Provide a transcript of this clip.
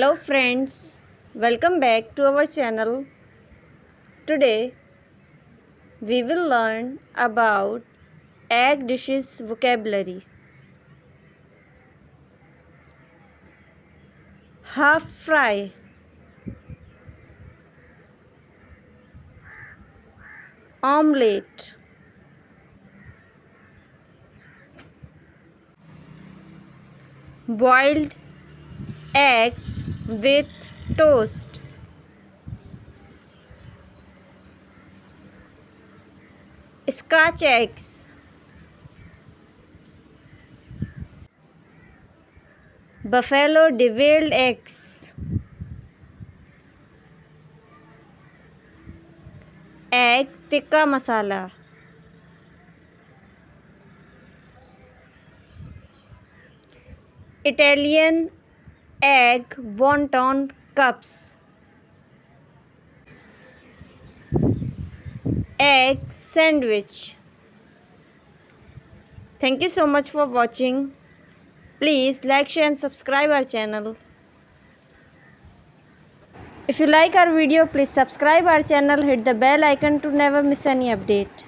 Hello friends, welcome back to our channel. Today we will learn about egg dishes vocabulary. Half fry, omelette, boiled eggs with toast, scratch eggs, buffalo deviled eggs, egg tikka masala, Italian egg wonton cups, egg sandwich. Thank you so much for watching. Please like, share and subscribe our channel. If you like our video, please subscribe our channel, hit the bell icon to never miss any update.